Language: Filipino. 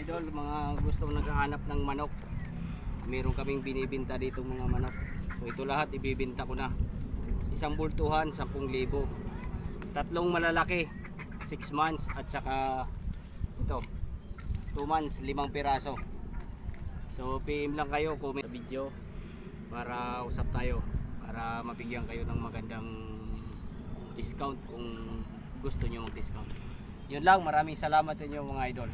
idol, mga gustong naghahanap ng manok, meron kaming binibenta dito mga manok. So ito lahat ibibenta ko na. Isang bultuhan 10,000, tatlong malalaki 6 months, at saka ito 2 months 5 piraso. So PM lang kayo, comment sa video para usap tayo, para mabigyan kayo ng magandang discount kung gusto nyo mag discount. Yun lang, maraming salamat sa inyo mga idol.